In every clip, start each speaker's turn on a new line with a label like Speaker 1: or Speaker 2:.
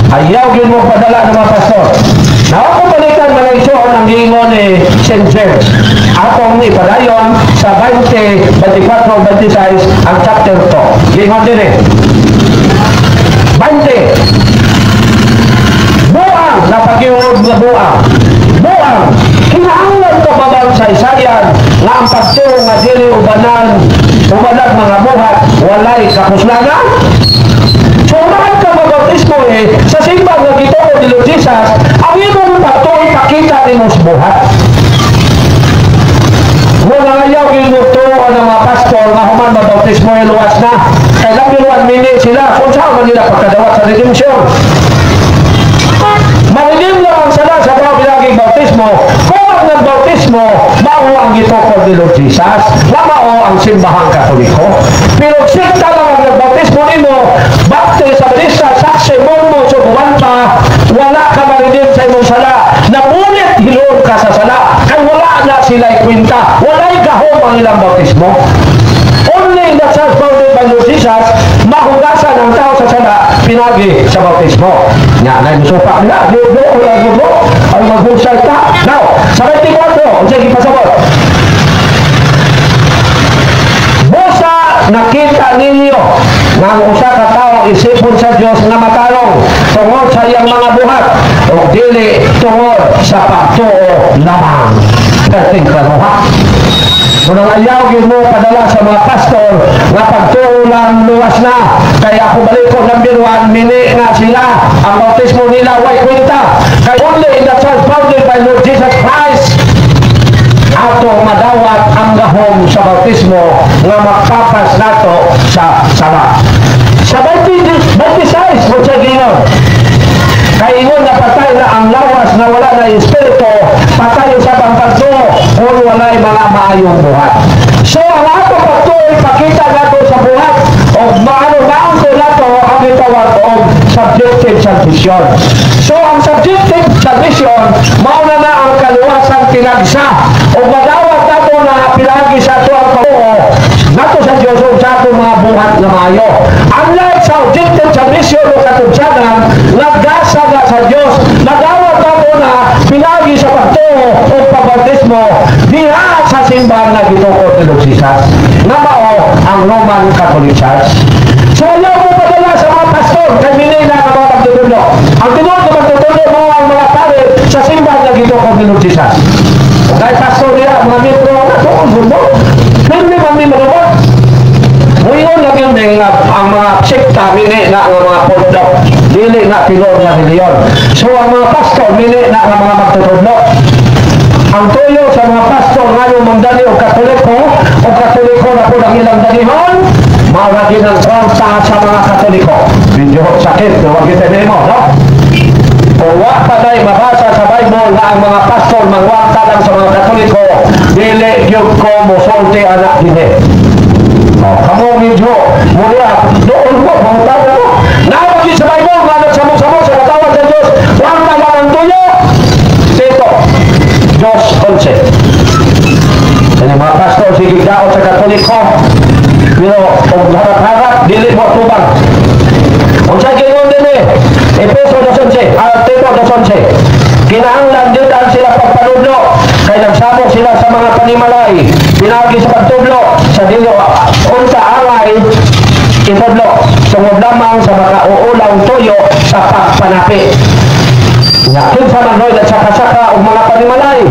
Speaker 1: ayaw yun mo padala ng mga pastor. Na ako balikan malaysoon ang gingon ni St. James. Atong ipadayon sa 20, 24, 26 ang chapter 2. Gingon din eh. 20. Buang na pag-iurod na buang. Buang. Kinahanglan ko babang sa isayan nga ang pagtuong nga dili ubanan mga buhat walay kapuslangan. So mahal ka mabautismo sa simbang nga Ginoo ni Lord Jesus, ang imong pagtuong pakita ni mong buhat. Muna ngayaw ginutuan ng mga pastor nga human mabautismo luwas na. Kailang biluan mini sila kung saan man nila pagkadawat sa redemption. Marinim lang ang sala sa mga bilaging bautismo. Kung ang nagbautismo, mao ang gitukod ni Lord Jesus, na mao ang simbahang Katoliko. Pero sikta lang ang nagbautismo nimo, bakte sa balista, saksi mo subuhan pa, wala ka marinim sa imong sala, napunit hilong ka sa sala, kay wala na sila'y kwinta, wala'y gahom ang ilang bautismo. Only that church founded by Lord Jesus, mahugasan ang tao sa sala, pinagi sa bautismo. Nga na yung sopa nila, gulo, ay maghusay ta. Now, sa 24, ang sige pasabot. Busa nakita ninyo nga ang usa ka tao isipon sa Dios nga matarong tungod sa iyang mga buhat o dili tungod sa pagtuo lamang. Kating kanuha. Kung ang ayaw yun mo padala sa mga pastor nga pagtuo lang luwas na, kaya ako balik ko ng biruan, mini na sila ang bautismo nila way kwenta. Kaya only in the church founded by Lord Jesus Christ ato madawat ang gahom sa bautismo nga magpapas nato sa sala. Sa 26 mo siya ginon, kaya ingon na patay na ang lawas na wala na espiritu, patay sa pagpagtuo kung wala'y mga maayong buhat. So ang ato pagtuo ipakita nato sa buhat o maano naunto nato ang itawag o subjective salvation. So ang subjective salvation mauna na ang kaluwasang tinagsa o madawat nato na pilagi sa ato ang pagtuo nato sa Diyos o sa ato mga buhat na maayo. Unlike sa objective salvation o katudsanan, nagdasa na sa Diyos, madawat nato na pilagi sa pagtuo o pabautismo diha sa simbahan na gitukod ni Lord Jesus na mao ang Roman Catholic Church. So ayaw mo padala sa mga pastor kay minay na mga magtutulo. Ang tinod na magtutulo mo ang mga pare sa simbahan na gitukod ni Lord Jesus. Kaya pastor nila, mga metro na tuon mo, pero may mami malawag. Ngayon lang yung ang mga sekta, mini na ang mga podlo, dili na pilor na reliyon. So ang mga pastor, mini na ang mga magtutulo. Ang tuyo sa mga pastor ngayon mandali o Katoliko na po ng ilang dalihon, maragin ang konta sa mga Katoliko. Medyo sakit, huwag ito mo, no? O wak pa tayo mabasa sa Bible na ang mga pastor mangwakta lang sa mga Katoliko, dili yung ko musulti anak din. O, kamo medyo, mula, doon mo, mangutang mo. Nawagin sa Bible, manag samo-samo sa katawag sa Diyos, wak na lang ang tuyo. Tito, Diyos 11. Yan yung mga pastor, sige daot sa Katoliko, pero kung harap-harap, dili mo tubang. Kung sa gingon din Efeso 2:11, Tito 2:11, kinahanglan din sila pagpanudlo, kaya nagsamo sila sa mga panimalay, pinagi sa pagtudlo, sa dilo, unta angay, itudlo, tungod lamang sa makauulang tuyo sa pagpanapi. Yakin sa manoy at saka-saka o mga panimalay.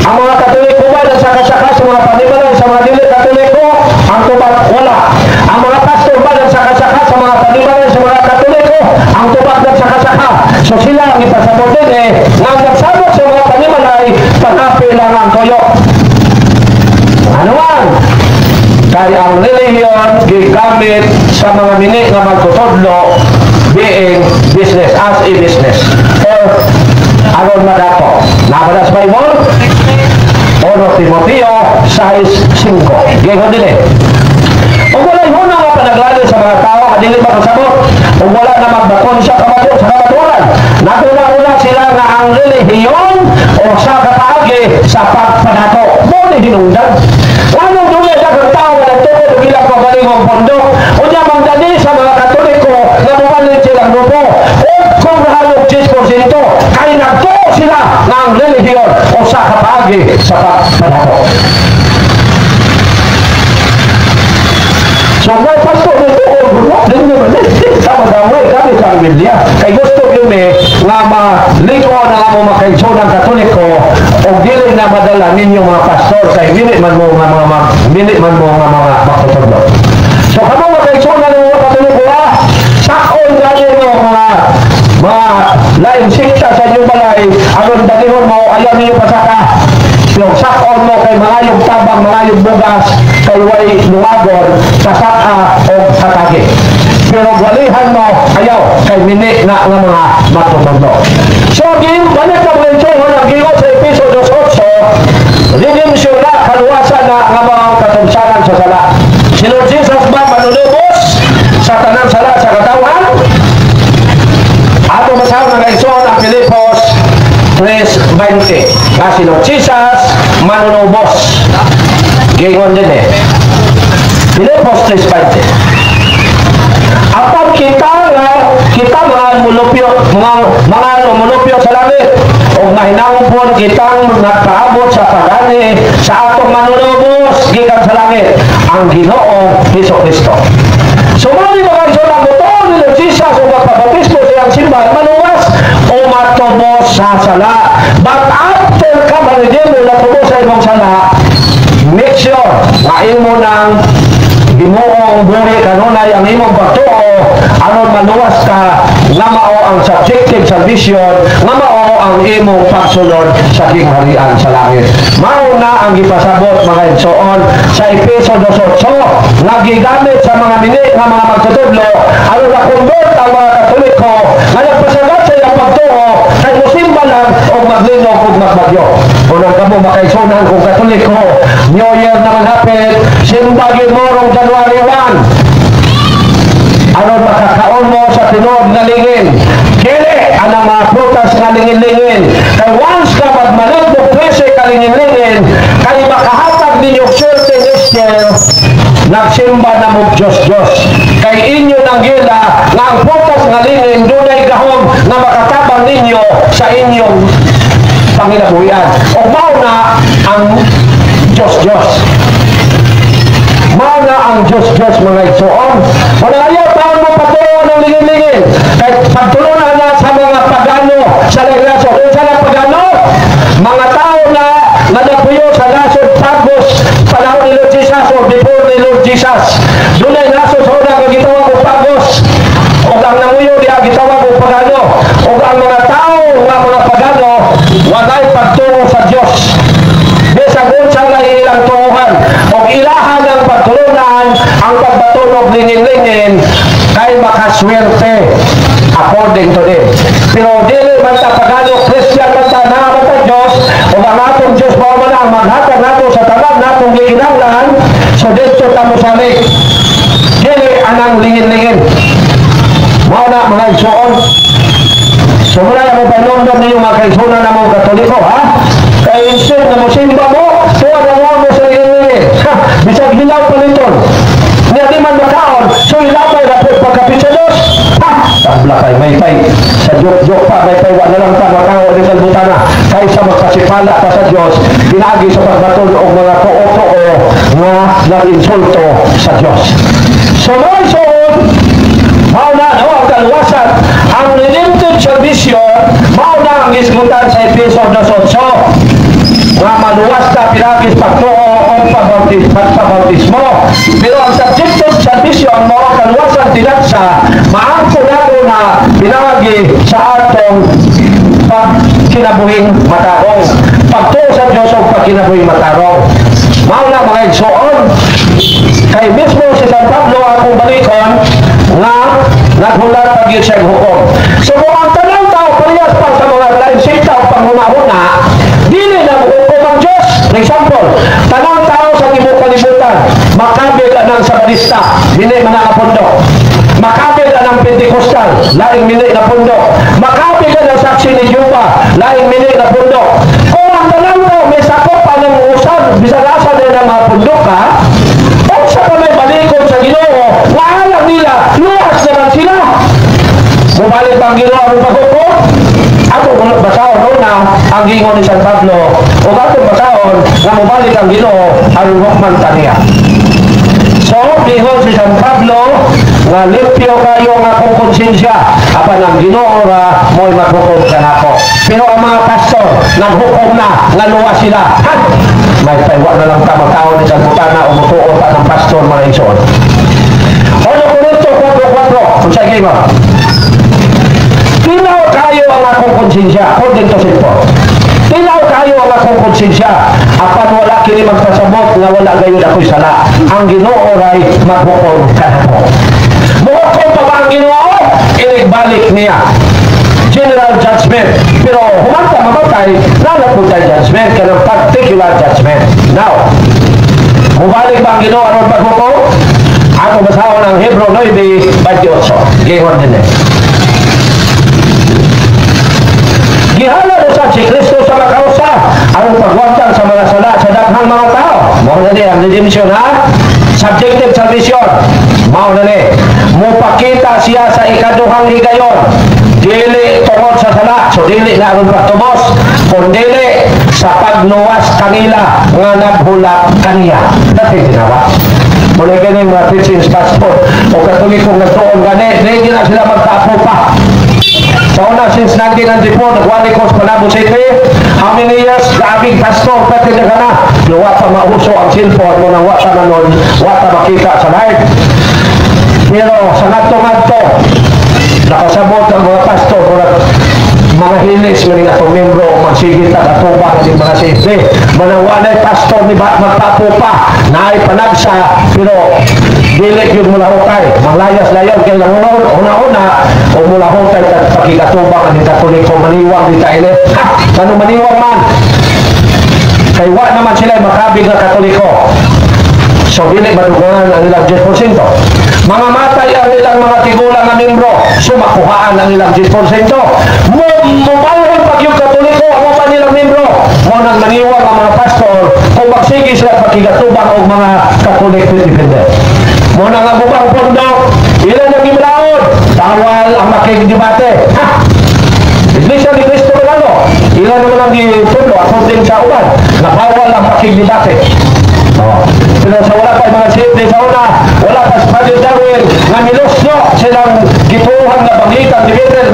Speaker 1: Ang mga Katoliko ba at saka-saka sa mga panimalay, sa mga dili Katoliko, ang tubat wala. Ang mga pastor ba at saka-saka sa mga panimalay, sa mga Katoliko, ang tubat at saka-saka. So sila ang ipasabot din nang nagsabot sa mga panimalay, panapi lang ang toyo. Ano man? Kaya ang religion gigamit sa mga mini na magtutudlo being business, as a business. Or aron madato. Nabala sa Bible? 1 Timoteo 6:5. Gayon din Kung wala yung nga panaglali sa mga tao, adili makasabot. Kung wala na magbakon siya sa kamaturan. Natuna-una sila na ang relihiyon o sa kataagi sa pagpanato. Muna hinungdan. Anong dunya sa kang tao na nagtukod o ilang pagaling ang pondo? O niya magdali sa mga Katoliko na bumalit silang grupo. nagtuo sila ng relihiyon o sa kapagi sa pagpanato. So, may pasto nito, din nyo ba sama daway kami sa Biblia. Kay gusto yun nga maliko na nga mo makaigso ng Katoliko o dili na madala ninyo mga pastor kay minit man mo nga mga makutudlo. So, kamo makaigso na ng mga Katoliko sakon gani mo mga laing sikta sa inyong balay aron dalihon mo ayaw ninyo pasaka. Yung sakon mo kay mga yung tabang, mga yung bugas, kay way luwagon, kasaka o katagi. Pero walihan mo, ayaw, kay mini na ng mga matutundo. So, balik na mga ito, nag-iwa sa episode 8, redemption na, kaluwasan na ng mga katumsanan sa sala. Si Lord Jesus ba manunubos sa tanang sala sa katawan? Ato masaw na ito ng Filipos 3:20. Si Lord Jesus manunubos. Gingon din Filipos 3:20. Apan kita mga mulupyo, mga mulupyo sa langit o mahinawon po kitang nagpaabot sa pagani sa atong manunubos gikan sa langit ang Ginoong Hesukristo. So mali mga iso ng buto ni Lord Jesus o magpabatismo siyang simbahan manuwas o matubos sa sala. But after ka manidin mo natubos sa imong sala, make sure na imo ng Ginoong buhi kanunay ang imong pagtuo aron maluwas ka nga mao ang subjective salvation nga mao ang imong pagsulod sa kingharian sa langit. Mao na ang gipasabot mga igsoon sa episode 8 nga gigamit sa mga mini nga mga magtutudlo aron na-convert ang mga Katoliko nga nagpasagat sa iyang pagtuo kay musimba lang o maglinog o magbagyo. Kung kamo makaigsunan kung Katoliko, New Year naman hapit, simbagin mo rong January 1. Aron makakaon mo sa tinuod nga lingin. Dili ang mga prutas nga lingin-lingin. Kay once ka magmalag mo presyo ka lingin-lingin, kay makahatag ninyo swerte next year, nagsimba na mo Diyos-Diyos. Kay inyo nang gila nga ang prutas nga lingin, dunay gahom na makatabang ninyo sa inyong panginabuhian. O mao na ang Diyos-Diyos. Mao na ang Diyos-Diyos mga igsoon. Ayaw taon mo patuloy ng lingin-lingin. Kahit pagtulungan na sa mga pagano sa leglasyo. Kung sa mga pagano, mga tao na nagpuyo sa nasod pagos panahon ni Lord Jesus o before ni Lord Jesus. Doon ay nasod sa unang gitawag ko pagos. O ang nanguyo diya gitawag ko pagano. O ang mga tao nga mga pagano, wagay pagtungo sa Diyos. Bisagun sa ilang tunguhan. O ilahan ng pagtulunan ang pagbatulog lingin-lingin kay makaswerte according to them. Pero dili man ta pagano Christian man ta na sa Diyos o ang atong Diyos mao man ang maghatag nato sa tanan natong gikinahanglan so dito ta mo salig. Dili anang lingin-lingin. Mao na mga igsoon. So muna mo panondon ninyo mga kaigsunan na mga Katoliko ha? Kaya instead na mo simba mo, tuwa na mo sa lingin-lingin. Bisag hilaw pa nito. Niya di man makaon, so hilaw pa yung pagkapit sa Diyos. Ha! Tabla kay may pay. Sa jok-jok pa, may pay. Wala lang pa makaon ni Kalbutana. Kaysa magkasipala pa sa Diyos, pinagi sa pagbatol o mga tuo-tuo nga nag-insulto sa Diyos. So, mga isoon, mauna, ang kaluwasan, ang redemptive salvation, mauna ang isgutan sa episode 8. Nga maluwas na pinagis pagtuo o pagpabautismo. Pero ang subjective salvation mo, kaluwasan tinagsa, maangko nato na pinagi sa atong pagkinabuhing matarong. Pagtuo sa Diyos o pagkinabuhing matarong. Mauna mga igsoon, kay mismo si San Pablo akong balikon nga naghulat pag-yun siyang hukom. So kung ang tanang tao parehas pa sa mga lain sikta o panghuna-huna, dili na hukom ang Diyos. For example, tanang tao sa tibok kalibutan, makabig ng Sabadista, hindi man ang pundok. Makabig ng Pentecostal, laing mini na pundok. Makabig ng Saksi ni Jehovah, laing mini na pundok. Kung ang tanang tao may sakop pa ng usap, bisag-asa din ng mga pundok ha, o sa kamay balikon sa Ginoo, maalam nila, luwas naman sila. Mubalik ang Ginoo ang pagkuko, ako basahon ang gingon ni San Pablo o atong makaon nga mobalik ang Ginoo aron hukman kaniya. So, gingon si San Pablo nga limpyo kayo nga kung konsensya apan ang Ginoo ra mo'y maghukom kanako. Pero ang mga pastor naghukom na nga luwa sila. Ha? May paywa na lang ka makaon ni San Putana o mutuo pa ng pastor mga igsoon. Ano ko nito 4:4 kung sa mo? Tinaw kayo ang akong konsensya according to St. Paul. Tinaw kayo ang akong konsensya apan wala kini magpasabot nga wala gayon ako'y sala. Ang Ginoo ray maghukom kanako. Muhukom pa ba ang Ginoo? Inigbalik niya general judgment. Pero humanta mamatay, nalapod tayo judgment, kanang particular judgment. Now, mubalik ba ang Ginoo aron maghukom? Ako basahon ang Hebrew 9:28. Gingon din eh. Gihala usab si Kristo sa makausa aron pagwantang sa mga sala sa daghang mga tao. Mao na ni ang redemption ha? Subjective salvation. Mao na ni. Mupakita siya sa ikaduhang higayon. Dili tungod sa sala, so dili na aron patubos, kun dili sa pagluwas kanila nga naghulak kaniya. Dati ginawa. Muli ganing mga teachings passport o katolikong nagtuon gani, hindi na sila magtapo pa. So na since 1994, nagwali ko sa Malabo City, how many years, grabing pastor, pati na ka na, wata mauso ang cellphone mo nang wata na nun, wata makita sa live. Pero sa ngadto-ngadto, nakasabot ang mga pastor, mga hilis, mga itong membro, magsigit at atubang ng mga safety. Manawanay pastor ni magtapo pa, naay panagsa, pero dili yun mula hukay, manglayas-layas, kaya lang una-una, o mula hukay at pagkikatubang, ang katoliko, maniwang di tayo. Ha! Ano maniwang man? Kaya wa naman sila makabig na katoliko. So, dili madugangan ang ilang 10%. Mga matay ang ilang mga tigulang na membro, sumakuhaan ang ilang 10%. Mumalong pag yung katoliko, ang mga nilang membro, mo nang maniwang ang mga pastor, kung magsige sila pagkigatubang o mga katoliko independent. Mo nang ang bukang pondo, ilan ang gimlaon, tawal ang makikidibate. Ha? Iglesia ni Cristo Regalo, ilan naman ang gipundo, according sa uban, na bawal ang makikidibate. Pero sa wala pa mga safety sa una, wala pa sa Padre Darwin nga milosyo silang gipuhan na bangitan dividend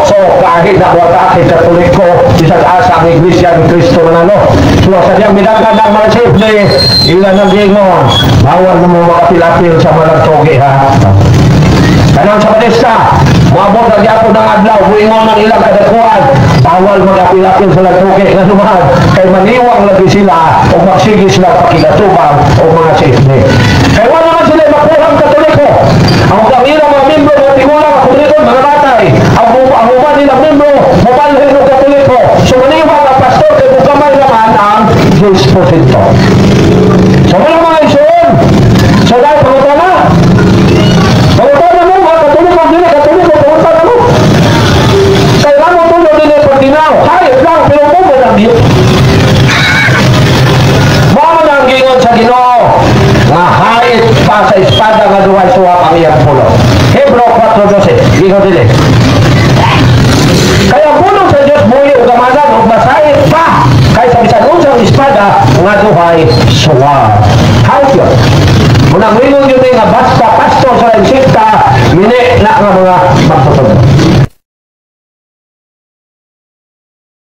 Speaker 1: so kahit na wala kahit katoliko isa asa ang Iglesia ni Cristo Manalo. So sa diyang minagad ang mga safety, ilan ang gingon, bawal na mga kapilapil sa mga toge ha. Kanang sa Batista, maabot na diapon ng adlaw, buingon ng ilang kadakuan, bawal mag-apil-apil sa lagtuki nga naman, kay maniwang lagi sila o magsige sila pakigatubang o mga safety. Kaya wala naman sila makulang katoliko. Ang kamilang mga membro ng tigulang katoliko, mga batay, ang human nilang membro, mabalhin ng katoliko. So maniwang ang pastor, kay bukamay naman ang 10%. So wala mga isun. So dahil pangutan na. Pangutan na mo, mga katoliko, hindi katoliko, pangutan na mo. Kaya mo tulo din yung pagdinaw. Hayop lang, pero mo ba lang yun? Mga nang gingon sa Ginoo, nga hait pa sa espada nga duway suwa ang iyang pulo. Hebrew 4:12, gingon din eh. Kaya pulo sa Diyos buhi o gamanan o masahit pa kaysa bisan unsang espada nga duway suwa. Hayop yun. Munang ringon yun nga basta pastor sa insikta, mini na nga mga magtutulog.